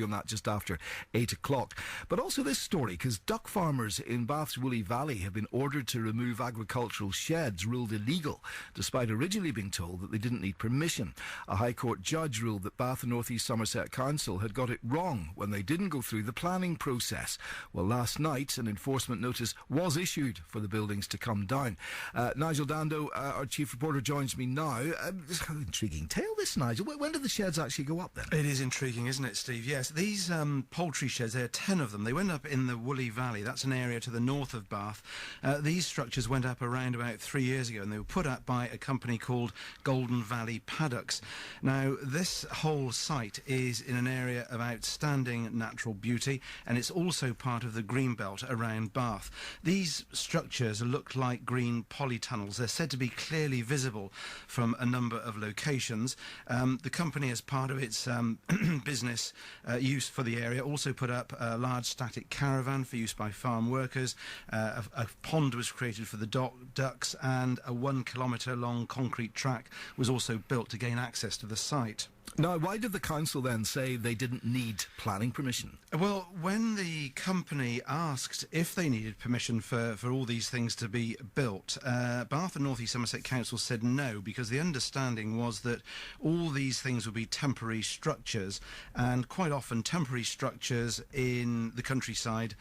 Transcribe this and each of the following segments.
on that just after 8 o'clock. But also this story, because duck farmers in Bath's Woolley Valley have been ordered to remove agricultural sheds ruled illegal, despite originally being told that they didn't need permission. A High Court judge ruled that Bath and North East Somerset Council had got it wrong when they didn't go through the planning process. Well, last night an enforcement notice was issued for the buildings to come down. Nigel Dando, our chief reporter, joins me now. Intriguing tale this, Nigel. When did the sheds actually go up then? It is intriguing, isn't it, Steve? Yes, these poultry sheds, there are 10 of them. They went up in the Woolley Valley. That's an area to the north of Bath. These structures went up around about 3 years ago, and they were put up by a company called Valley Paddocks. Now, this whole site is in an area of outstanding natural beauty, and it's also part of the green belt around Bath. These structures look like green polytunnels. They're said to be clearly visible from a number of locations. The company, as part of its business use for the area, also put up a large static caravan for use by farm workers. A pond was created for the ducks, and a 1 kilometre long concrete track was also built to gain access to the site. Now, why did the council then say they didn't need planning permission? Well, when the company asked if they needed permission for all these things to be built, Bath and North East Somerset Council said no, because the understanding was that all these things would be temporary structures, and quite often temporary structures in the countryside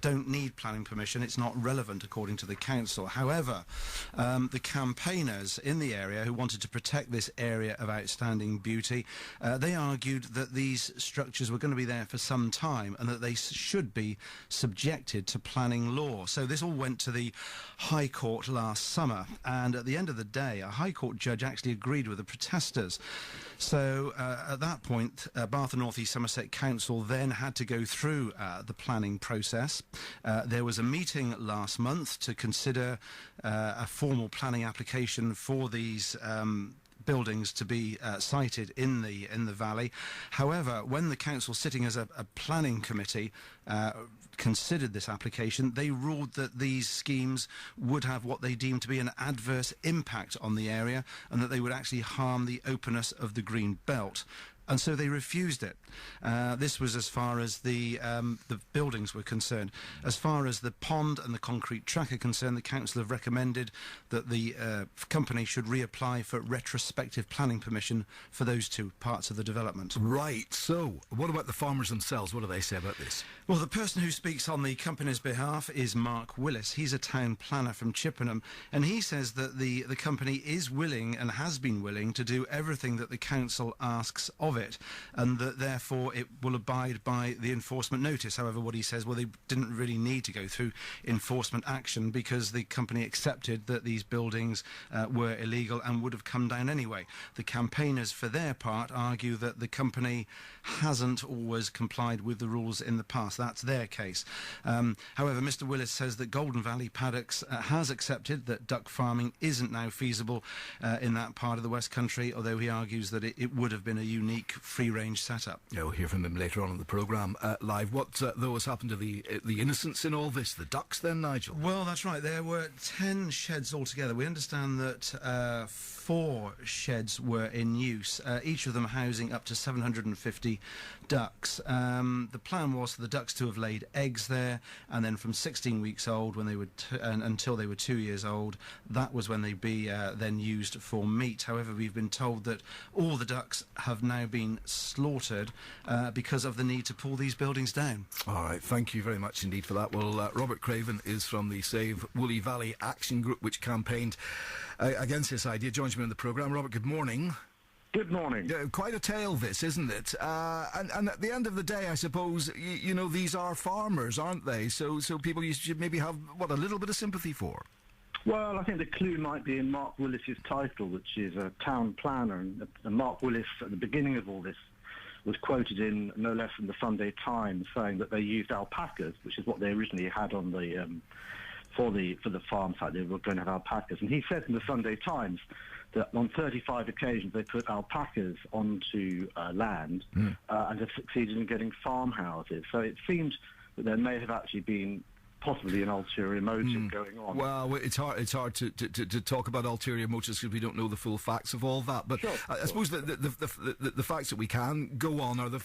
don't need planning permission. It's not relevant, according to the council. However, the campaigners in the area who wanted to protect this area of outstanding beauty, they argued that these structures were going to be there for some time and that they should be subjected to planning law. So this all went to the High Court last summer, and at the end of the day, a High Court judge actually agreed with the protesters. So at that point, Bath and North East Somerset Council then had to go through the planning process. There was a meeting last month to consider a formal planning application for these buildings to be sited in the valley. However, when the council, sitting as a planning committee, considered this application, they ruled that these schemes would have what they deemed to be an adverse impact on the area, and that they would actually harm the openness of the green belt. And so they refused it. This was as far as the buildings were concerned. As far as the pond and the concrete track are concerned, the council have recommended that the company should reapply for retrospective planning permission for those two parts of the development. Right. So, what about the farmers themselves? What do they say about this? Well, the person who speaks on the company's behalf is Mark Willis. He's a town planner from Chippenham, and he says that the company is willing and has been willing to do everything that the council asks of it, and that therefore it will abide by the enforcement notice. However, what he says, well, they didn't really need to go through enforcement action because the company accepted that these buildings were illegal and would have come down anyway. The campaigners, for their part, argue that the company hasn't always complied with the rules in the past. That's their case. However, Mr. Willis says that Valley Paddocks has accepted that duck farming isn't now feasible in that part of the West Country, although he argues that it would have been a unique free-range setup. Yeah, we'll hear from him later on in the programme live. What, though, has happened to the innocents in all this? The ducks, then, Nigel? Well, that's right. There were 10 sheds altogether. We understand that 4 sheds were in use, each of them housing up to 750 ducks. The plan was for the ducks to have laid eggs there, and then from 16 weeks old, when they were until they were 2 years old, that was when they'd be then used for meat. However, we've been told that all the ducks have now been slaughtered because of the need to pull these buildings down. All right, thank you very much indeed for that. Well, Robert Craven is from the Woolley Valley Action Group, which campaigned against this idea. Joins me in the programme. Robert, good morning. Good morning. Quite a tale, this, isn't it? And at the end of the day, I suppose, you know, these are farmers, aren't they? So people you should maybe have, a little bit of sympathy for. Well, I think the clue might be in Mark Willis's title, which is a town planner. And Mark Willis, at the beginning of all this, was quoted in no less than the Sunday Times saying that they used alpacas, which is what they originally had on the for the farm site. They were going to have alpacas. And he said in the Sunday Times that on 35 occasions they put alpacas onto land and have succeeded in getting farmhouses. So it seemed that there may have actually been possibly an ulterior motive going on. Well, it's hard to talk about ulterior motives because we don't know the full facts of all that. But I suppose the facts that we can go on are the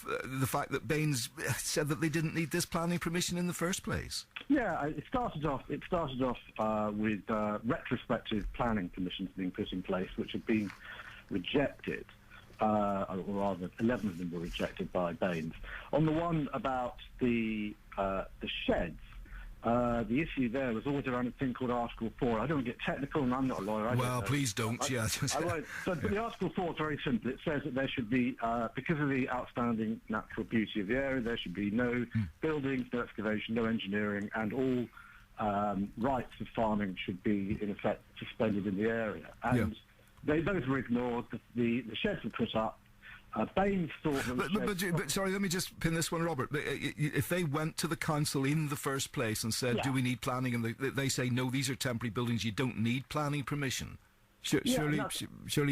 fact that Baines said that they didn't need this planning permission in the first place. Yeah, it started off with retrospective planning permissions being put in place, which have been rejected. Or rather, 11 of them were rejected by Baines. On the one about the sheds, the issue there was always around a thing called Article 4. I don't want to get technical, and I'm not a lawyer. Please don't. I won't. So the Article 4 is very simple. It says that there should be, because of the outstanding natural beauty of the area, there should be no buildings, no excavation, no engineering, and all rights of farming should be, in effect, suspended in the area. And they both were ignored. The sheds were put up. Baines thought that... But sorry, let me just pin this one, Robert. If they went to the council in the first place and said, do we need planning, and they say, no, these are temporary buildings, you don't need planning permission, surely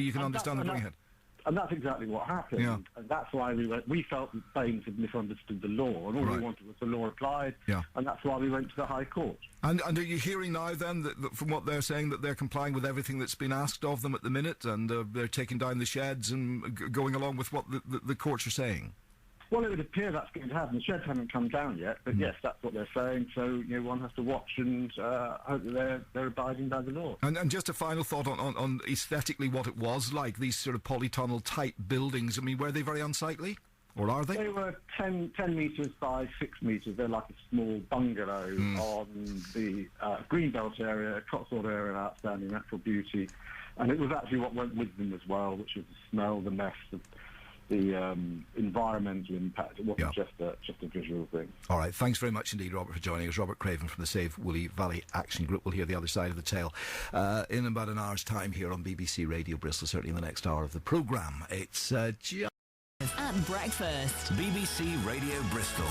you can understand the going ahead. And that's exactly what happened. Yeah. And that's why we felt that Baines had misunderstood the law, and all we wanted was the law applied, and that's why we went to the High Court. And are you hearing now then, that from what they're saying, that they're complying with everything that's been asked of them at the minute, and they're taking down the sheds and going along with what the courts are saying? Well, it would appear that's going to happen. The sheds haven't come down yet, but yes, that's what they're saying. So one has to watch and hope that they're abiding by the law. And just a final thought on aesthetically what it was like, these sort of polytunnel type buildings. I mean, were they very unsightly? Or are they? They were 10 metres by 6 metres. They're like a small bungalow on the Greenbelt area, Cotswold area of outstanding natural beauty. And it was actually what went with them as well, which was the smell, the mess, the environmental impact. It wasn't just a visual thing. All right, thanks very much indeed, Robert, for joining us. Robert Craven from the Save Woolley Valley Action Group. We'll hear the other side of the tale in about an hour's time here on BBC Radio Bristol, certainly in the next hour of the programme. It's at breakfast. BBC Radio Bristol.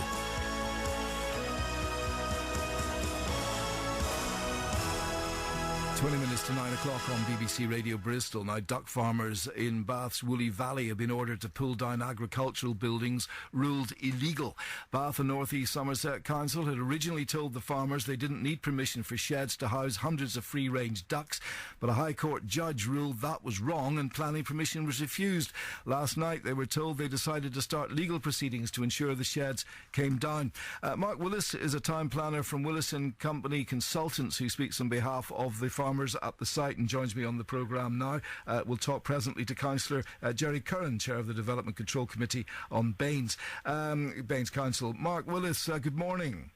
20 minutes to 9 o'clock on BBC Radio Bristol. Now, duck farmers in Bath's Woolley Valley have been ordered to pull down agricultural buildings ruled illegal. Bath and North East Somerset Council had originally told the farmers they didn't need permission for sheds to house hundreds of free-range ducks, but a High Court judge ruled that was wrong and planning permission was refused. Last night, they were told they decided to start legal proceedings to ensure the sheds came down. Mark Willis is a town planner from Willis & Company Consultants who speaks on behalf of the farmers at the site and joins me on the programme now. We'll talk presently to Councillor Jerry Curran, Chair of the Development Control Committee on Baines Council. Mark Willis, good morning.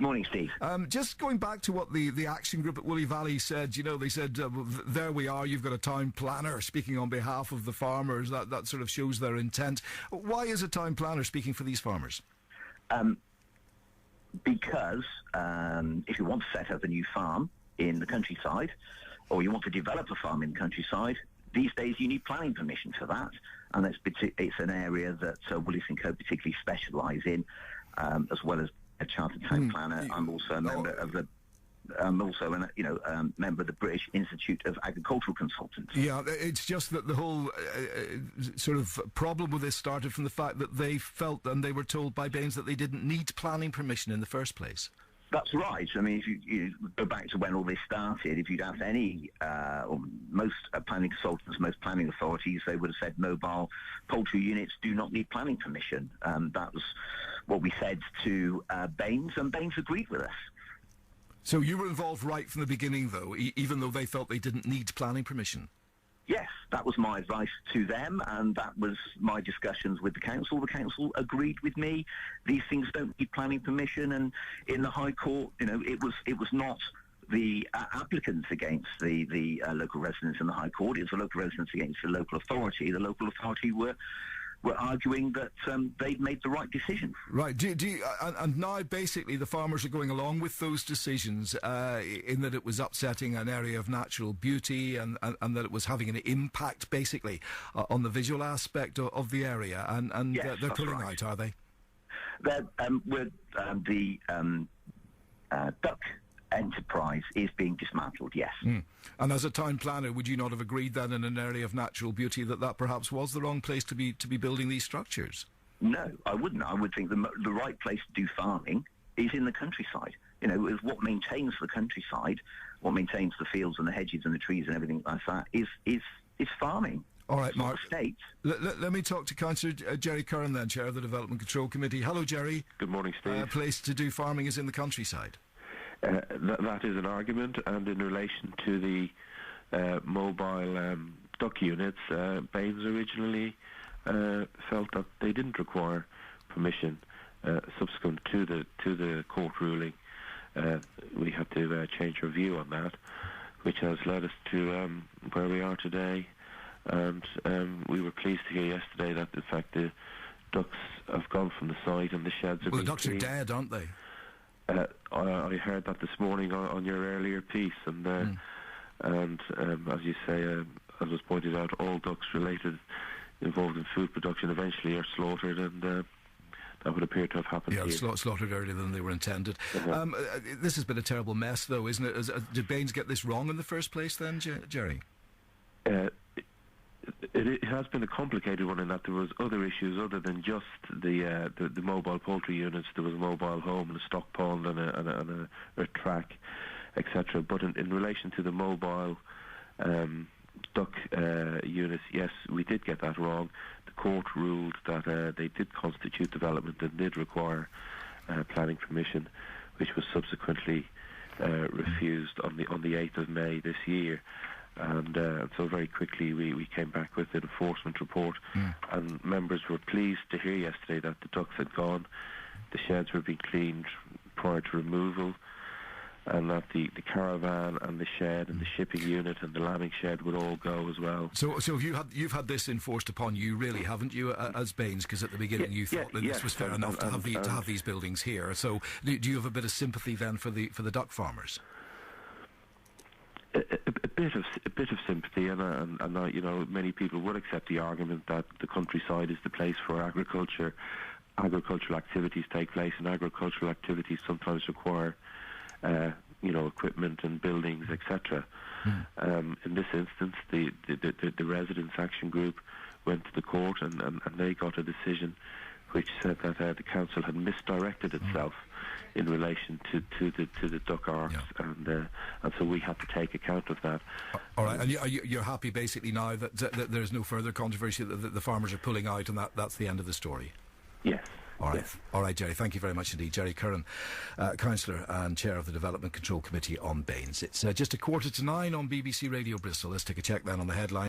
Morning, Steve. Just going back to what the Action Group at Woolley Valley said, they said, there we are, you've got a town planner speaking on behalf of the farmers. That sort of shows their intent. Why is a town planner speaking for these farmers? Because if you want to set up a new farm in the countryside, or you want to develop a farm in the countryside, these days you need planning permission for that, and it's an area that Willis & Co particularly specialise in, as well as a chartered town planner. I'm also a member of the member of the British Institute of Agricultural Consultants. Yeah, it's just that the whole sort of problem with this started from the fact that they felt and they were told by Baines that they didn't need planning permission in the first place. That's right. I mean, if you go back to when all this started, if you'd asked any, or most planning consultants, most planning authorities, they would have said mobile poultry units do not need planning permission. That was what we said to Baines, and Baines agreed with us. So you were involved right from the beginning, though, even though they felt they didn't need planning permission? Yes, that was my advice to them, and that was my discussions with the council. The council agreed with me. These things don't need planning permission, and in the High Court, it was not the applicants against the local residents in the High Court. It was the local residents against the local authority. The local authority were arguing that they'd made the right decision. Right. And now, basically, the farmers are going along with those decisions in that it was upsetting an area of natural beauty and that it was having an impact, basically, on the visual aspect of the area. And yes, they're pulling right. out, are they? The duck enterprise is being dismantled, yes. And as a town planner, would you not have agreed then in an area of natural beauty that perhaps was the wrong place to be building these structures? No, I wouldn't. I would think the right place to do farming is in the countryside. You know, is what maintains the countryside, what maintains the fields and the hedges and the trees and everything like that is farming. All right, Mark. State. Let me talk to Councillor Jerry Curran then, Chair of the Development Control Committee. Hello, Jerry. Good morning, Steve. Place to do farming is in the countryside. That is an argument, and in relation to the mobile duck units, Baines originally felt that they didn't require permission. Subsequent to the court ruling, we had to change our view on that, which has led us to where we are today. And we were pleased to hear yesterday that, in fact, the ducks have gone from the site and the sheds are being the ducks cleaned. are dead, aren't they? I heard that this morning on your earlier piece, and as you say, as was pointed out, all ducks involved in food production eventually are slaughtered, and that would appear to have happened here. Yeah, slaughtered earlier than they were intended. This has been a terrible mess, though, isn't it? Did Baines get this wrong in the first place, then, Jerry? It has been a complicated one in that there was other issues other than just the mobile poultry units. There was a mobile home and a stock pond and a track, etc. But in relation to the mobile duck units, yes, we did get that wrong. The court ruled that they did constitute development and did require planning permission, which was subsequently refused on the 8th of May this year. And so very quickly we came back with an enforcement report, and members were pleased to hear yesterday that the ducks had gone, the sheds were being cleaned prior to removal, and that the caravan and the shed and the shipping unit and the lambing shed would all go as well. So you've had this enforced upon you, really, haven't you, as Baines? Because at the beginning you thought that this was fair enough to have these buildings here. So do you have a bit of sympathy then for the duck farmers? A bit of sympathy, and you know, many people would accept the argument that the countryside is the place for agriculture. Agricultural activities take place, and agricultural activities sometimes require, equipment and buildings, etc. In this instance, the Residents Action Group went to the court, and they got a decision which said that the council had misdirected itself in relation to the duck arks, and so we had to take account of that. All right, and you're happy basically now that there's no further controversy, that the farmers are pulling out, and that's the end of the story? Yes. All right. Yes. All right, Jerry, thank you very much indeed. Jerry Curran, Councillor and Chair of the Development Control Committee on Baines. It's just 8:45 on BBC Radio Bristol. Let's take a check then on the headline.